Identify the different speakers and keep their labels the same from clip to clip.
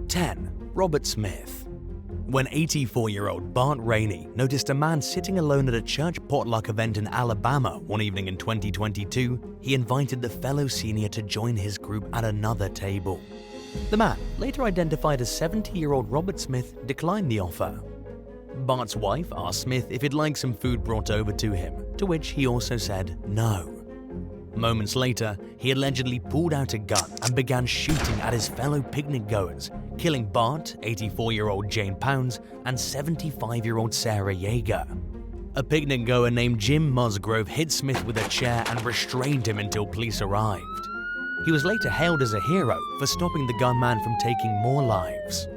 Speaker 1: 10. Robert Smith. When 84-year-old Bart Rainey noticed a man sitting alone at a church potluck event in Alabama one evening in 2022, he invited the fellow senior to join his group at another table. The man, later identified as 70-year-old Robert Smith, declined the offer. Bart's wife asked Smith if he'd like some food brought over to him, to which he also said no. Moments later, he allegedly pulled out a gun and began shooting at his fellow picnic-goers, killing Bart, 84-year-old Jane Pounds, and 75-year-old Sarah Yeager. A picnic-goer named Jim Musgrove hit Smith with a chair and restrained him until police arrived. He was later hailed as a hero for stopping the gunman from taking more lives.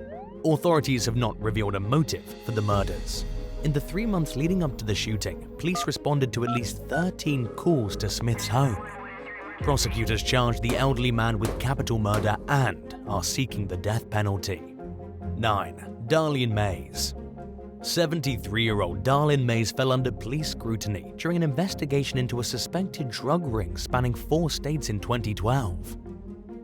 Speaker 1: Authorities have not revealed a motive for the murders. In the 3 months leading up to the shooting, police responded to at least 13 calls to Smith's home. Prosecutors charged the elderly man with capital murder and are seeking the death penalty. 9. Darlene Mays. 73-year-old Darlene Mays fell under police scrutiny during an investigation into a suspected drug ring spanning 4 states in 2012.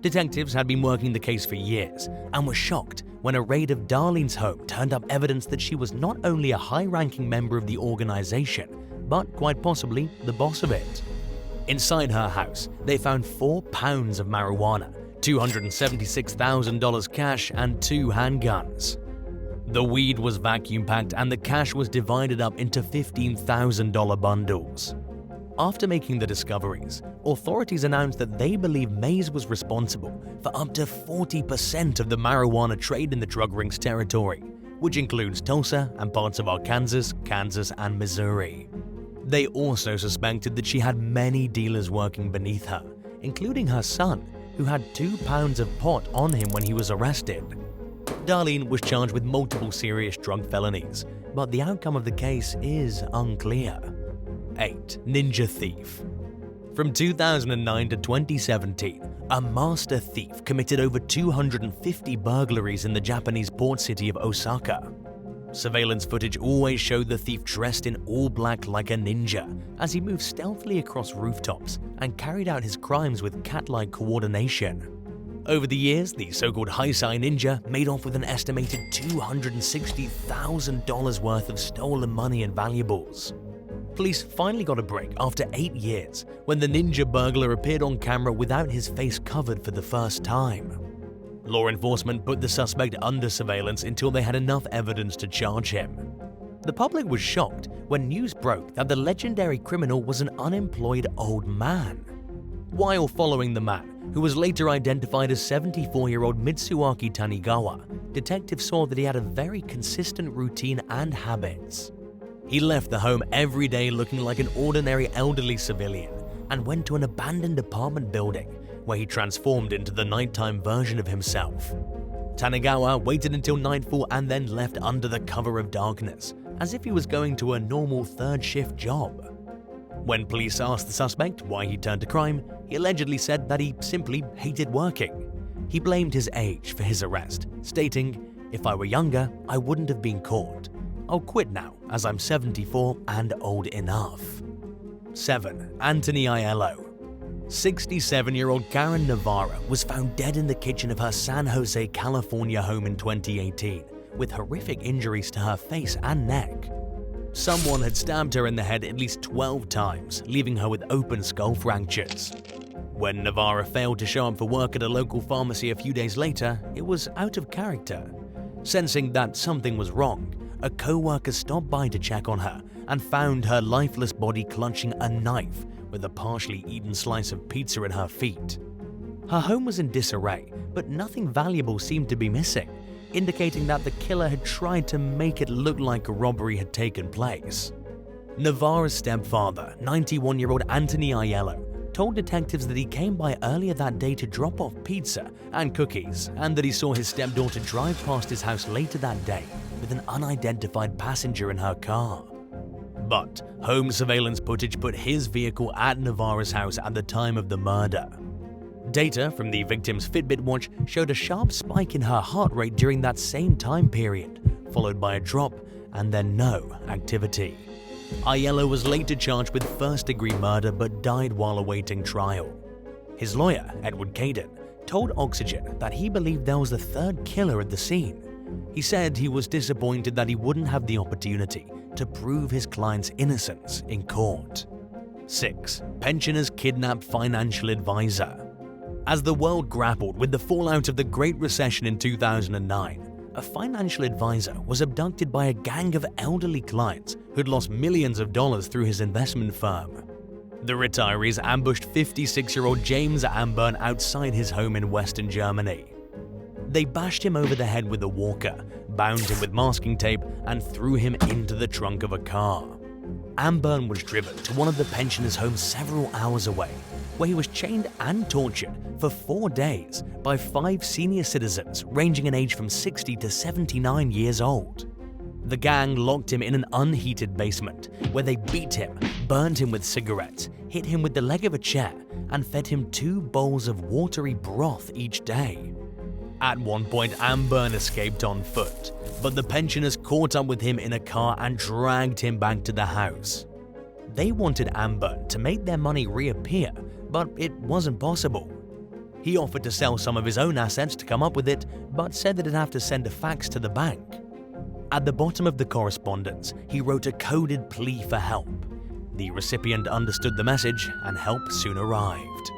Speaker 1: Detectives had been working the case for years and were shocked when a raid of Darlene's home turned up evidence that she was not only a high-ranking member of the organization, but quite possibly the boss of it. Inside her house, they found 4 pounds of marijuana, $276,000 cash, and 2 handguns. The weed was vacuum-packed and the cash was divided up into $15,000 bundles. After making the discoveries, authorities announced that they believe Mays was responsible for up to 40% of the marijuana trade in the drug ring's territory, which includes Tulsa and parts of Arkansas, Kansas, and Missouri. They also suspected that she had many dealers working beneath her, including her son, who had 2 pounds of pot on him when he was arrested. Darlene was charged with multiple serious drug felonies, but the outcome of the case is unclear. 8. Ninja Thief. From 2009 to 2017, a master thief committed over 250 burglaries in the Japanese port city of Osaka. Surveillance footage always showed the thief dressed in all black like a ninja as he moved stealthily across rooftops and carried out his crimes with cat-like coordination. Over the years, the so-called Heisei ninja made off with an estimated $260,000 worth of stolen money and valuables. Police finally got a break after 8 years when the ninja burglar appeared on camera without his face covered for the first time. Law enforcement put the suspect under surveillance until they had enough evidence to charge him. The public was shocked when news broke that the legendary criminal was an unemployed old man. While following the man, who was later identified as 74-year-old Mitsuaki Tanigawa, detectives saw that he had a very consistent routine and habits. He left the home every day looking like an ordinary elderly civilian and went to an abandoned apartment building where he transformed into the nighttime version of himself. Tanigawa waited until nightfall and then left under the cover of darkness, as if he was going to a normal third-shift job. When police asked the suspect why he turned to crime, he allegedly said that he simply hated working. He blamed his age for his arrest, stating, "If I were younger, I wouldn't have been caught. I'll quit now, as I'm 74 and old enough." 7. Anthony Aiello. 67-year-old Karen Navarro was found dead in the kitchen of her San Jose, California home in 2018, with horrific injuries to her face and neck. Someone had stabbed her in the head at least 12 times, leaving her with open skull fractures. When Navarro failed to show up for work at a local pharmacy a few days later, it was out of character. Sensing that something was wrong, a co-worker stopped by to check on her and found her lifeless body clutching a knife with a partially eaten slice of pizza at her feet. Her home was in disarray, but nothing valuable seemed to be missing, indicating that the killer had tried to make it look like a robbery had taken place. Navarro's stepfather, 91-year-old Anthony Aiello, told detectives that he came by earlier that day to drop off pizza and cookies, and that he saw his stepdaughter drive past his house later that day with an unidentified passenger in her car. But home surveillance footage put his vehicle at Navarro's house at the time of the murder. Data from the victim's Fitbit watch showed a sharp spike in her heart rate during that same time period, followed by a drop and then no activity. Aiello was later charged with first-degree murder but died while awaiting trial. His lawyer, Edward Caden, told Oxygen that he believed there was a third killer at the scene. He said he was disappointed that he wouldn't have the opportunity to prove his client's innocence in court. 6. Pensioners kidnap financial advisor. As the world grappled with the fallout of the Great Recession in 2009, a financial advisor was abducted by a gang of elderly clients who'd lost millions of dollars through his investment firm. The retirees ambushed 56-year-old James Amburn outside his home in Western Germany. They bashed him over the head with a walker, bound him with masking tape, and threw him into the trunk of a car. Amburn was driven to one of the pensioners' homes several hours away, where he was chained and tortured for 4 days by 5 senior citizens ranging in age from 60 to 79 years old. The gang locked him in an unheated basement, where they beat him, burned him with cigarettes, hit him with the leg of a chair, and fed him 2 bowls of watery broth each day. At one point, Amburn escaped on foot, but the pensioners caught up with him in a car and dragged him back to the house. They wanted Amburn to make their money reappear, but it wasn't possible. He offered to sell some of his own assets to come up with it, but said that he'd have to send a fax to the bank. At the bottom of the correspondence, he wrote a coded plea for help. The recipient understood the message, and help soon arrived.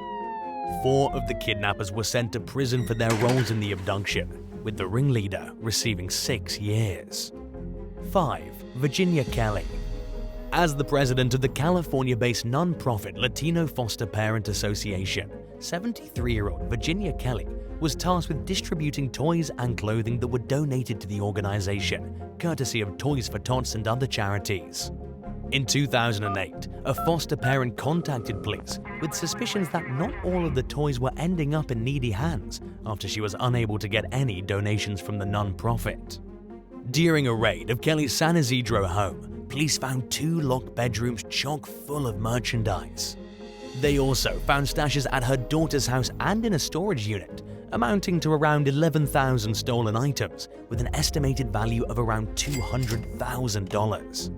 Speaker 1: 4 of the kidnappers were sent to prison for their roles in the abduction, with the ringleader receiving 6 years. 5. Virginia Kelly. As the president of the California-based non-profit Latino Foster Parent Association, 73-year-old Virginia Kelly was tasked with distributing toys and clothing that were donated to the organization, courtesy of Toys for Tots and other charities. In 2008, a foster parent contacted police with suspicions that not all of the toys were ending up in needy hands after she was unable to get any donations from the non-profit. During a raid of Kelly's San Isidro home, police found 2 locked bedrooms chock full of merchandise. They also found stashes at her daughter's house and in a storage unit, amounting to around 11,000 stolen items with an estimated value of around $200,000.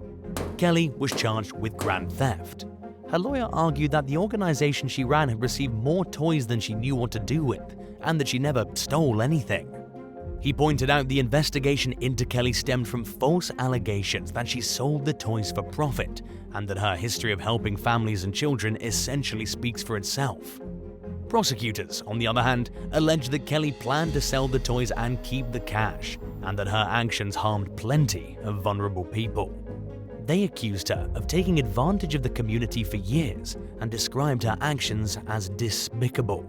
Speaker 1: Kelly was charged with grand theft. Her lawyer argued that the organization she ran had received more toys than she knew what to do with, and that she never stole anything. He pointed out the investigation into Kelly stemmed from false allegations that she sold the toys for profit, and that her history of helping families and children essentially speaks for itself. Prosecutors, on the other hand, alleged that Kelly planned to sell the toys and keep the cash, and that her actions harmed plenty of vulnerable people. They accused her of taking advantage of the community for years and described her actions as despicable.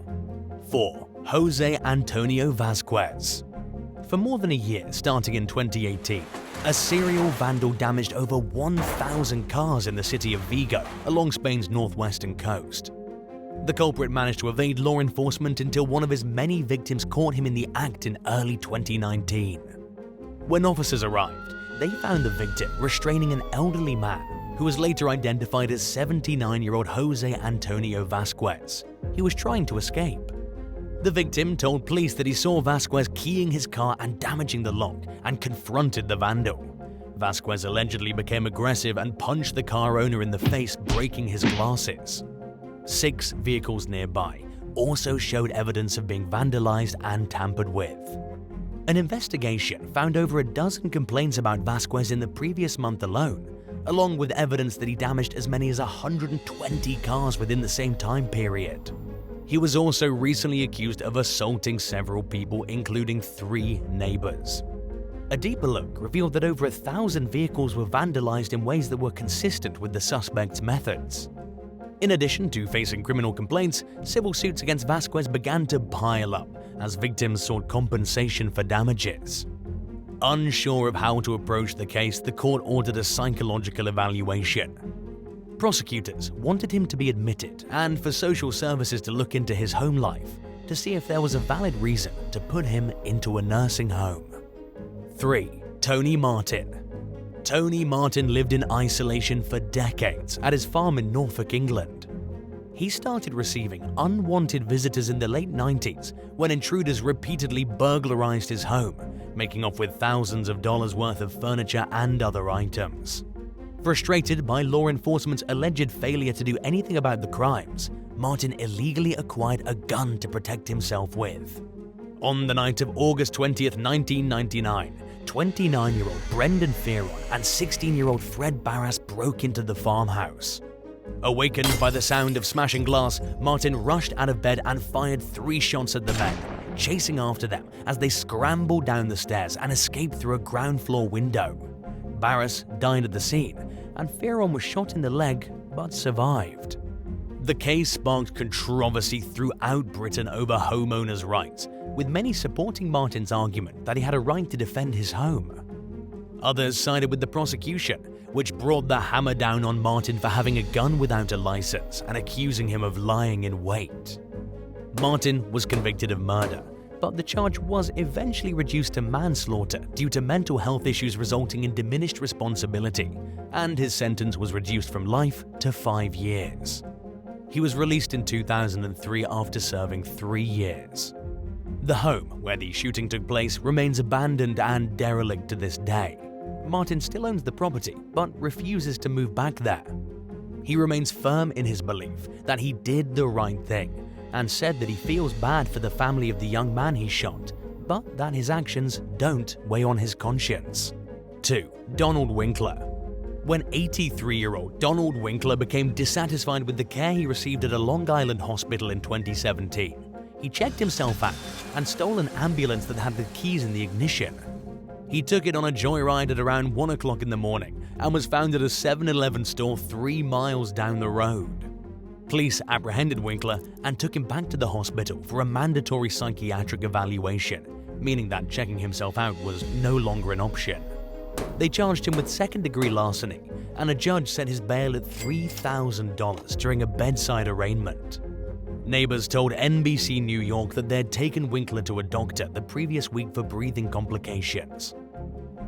Speaker 1: 4. José Antonio Vázquez. For more than a year, starting in 2018, a serial vandal damaged over 1,000 cars in the city of Vigo, along Spain's northwestern coast. The culprit managed to evade law enforcement until one of his many victims caught him in the act in early 2019. When officers arrived, they found the victim restraining an elderly man who was later identified as 79-year-old José Antonio Vázquez. He was trying to escape. The victim told police that he saw Vázquez keying his car and damaging the lock, and confronted the vandal. Vázquez allegedly became aggressive and punched the car owner in the face, breaking his glasses. 6 vehicles nearby also showed evidence of being vandalized and tampered with. An investigation found over a dozen complaints about Vázquez in the previous month alone, along with evidence that he damaged as many as 120 cars within the same time period. He was also recently accused of assaulting several people, including 3 neighbors. A deeper look revealed that over 1,000 vehicles were vandalized in ways that were consistent with the suspect's methods. In addition to facing criminal complaints, civil suits against Vázquez began to pile up as victims sought compensation for damages. Unsure of how to approach the case, the court ordered a psychological evaluation. Prosecutors wanted him to be admitted and for social services to look into his home life to see if there was a valid reason to put him into a nursing home. 3. Tony Martin. Tony Martin lived in isolation for decades at his farm in Norfolk, England. He started receiving unwanted visitors in the late 90s when intruders repeatedly burglarized his home, making off with thousands of dollars worth of furniture and other items. Frustrated by law enforcement's alleged failure to do anything about the crimes, Martin illegally acquired a gun to protect himself with. On the night of August 20th, 1999, 29-year-old Brendan Fearon and 16-year-old Fred Barras broke into the farmhouse. Awakened by the sound of smashing glass, Martin rushed out of bed and fired 3 shots at the men, chasing after them as they scrambled down the stairs and escaped through a ground floor window. Barras died at the scene, and Fearon was shot in the leg but survived. The case sparked controversy throughout Britain over homeowners' rights, with many supporting Martin's argument that he had a right to defend his home. Others sided with the prosecution, which brought the hammer down on Martin for having a gun without a license and accusing him of lying in wait. Martin was convicted of murder, but the charge was eventually reduced to manslaughter due to mental health issues resulting in diminished responsibility, and his sentence was reduced from life to 5 years. He was released in 2003 after serving 3 years. The home where the shooting took place remains abandoned and derelict to this day. Martin still owns the property, but refuses to move back there. He remains firm in his belief that he did the right thing, and said that he feels bad for the family of the young man he shot, but that his actions don't weigh on his conscience. 2. Donald Winkler. When 83-year-old Donald Winkler became dissatisfied with the care he received at a Long Island hospital in 2017, he checked himself out and stole an ambulance that had the keys in the ignition. He took it on a joyride at around 1 o'clock in the morning and was found at a 7-Eleven store 3 miles down the road. Police apprehended Winkler and took him back to the hospital for a mandatory psychiatric evaluation, meaning that checking himself out was no longer an option. They charged him with second-degree larceny, and a judge set his bail at $3,000 during a bedside arraignment. Neighbors told NBC New York that they'd taken Winkler to a doctor the previous week for breathing complications.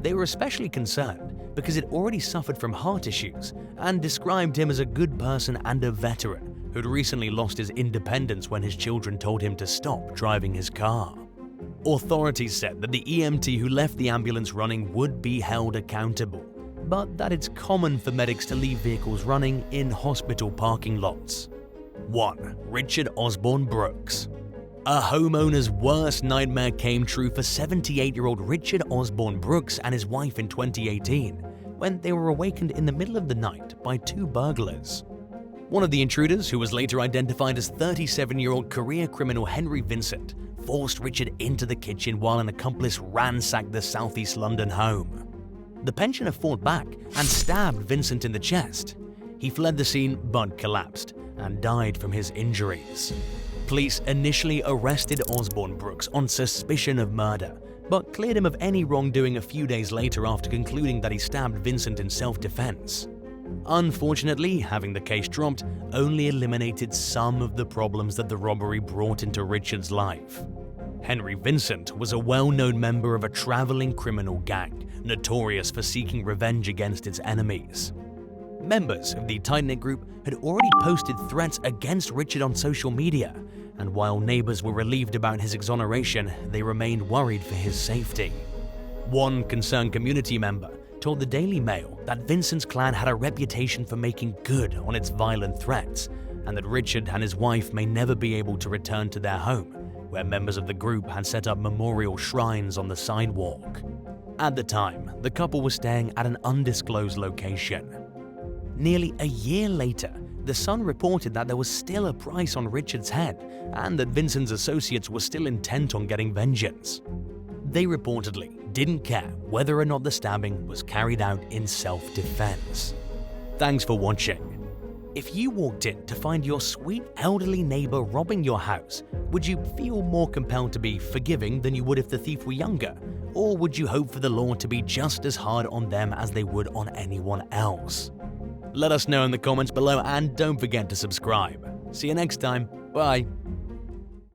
Speaker 1: They were especially concerned because he'd already suffered from heart issues and described him as a good person and a veteran who'd recently lost his independence when his children told him to stop driving his car. Authorities said that the EMT who left the ambulance running would be held accountable, but that it's common for medics to leave vehicles running in hospital parking lots. 1. Richard Osborn-Brooks. A homeowner's worst nightmare came true for 78-year-old Richard Osborn-Brooks and his wife in 2018, when they were awakened in the middle of the night by 2 burglars. One of the intruders, who was later identified as 37-year-old career criminal Henry Vincent, forced Richard into the kitchen while an accomplice ransacked the southeast London home. The pensioner fought back and stabbed Vincent in the chest. He fled the scene but collapsed and died from his injuries. Police initially arrested Osborn-Brooks on suspicion of murder, but cleared him of any wrongdoing a few days later after concluding that he stabbed Vincent in self-defense. Unfortunately, having the case dropped only eliminated some of the problems that the robbery brought into Richard's life. Henry Vincent was a well-known member of a traveling criminal gang, notorious for seeking revenge against its enemies. Members of the tight-knit group had already posted threats against Richard on social media, and while neighbors were relieved about his exoneration, they remained worried for his safety. One concerned community member told the Daily Mail that Vincent's clan had a reputation for making good on its violent threats, and that Richard and his wife may never be able to return to their home, where members of the group had set up memorial shrines on the sidewalk. At the time, the couple was staying at an undisclosed location. Nearly a year later, The Sun reported that there was still a price on Richard's head and that Vincent's associates were still intent on getting vengeance. They reportedly didn't care whether or not the stabbing was carried out in self-defense. Thanks for watching. If you walked in to find your sweet elderly neighbor robbing your house, would you feel more compelled to be forgiving than you would if the thief were younger? Or would you hope for the law to be just as hard on them as they would on anyone else? Let us know in the comments below and don't forget to subscribe. See you next time. Bye.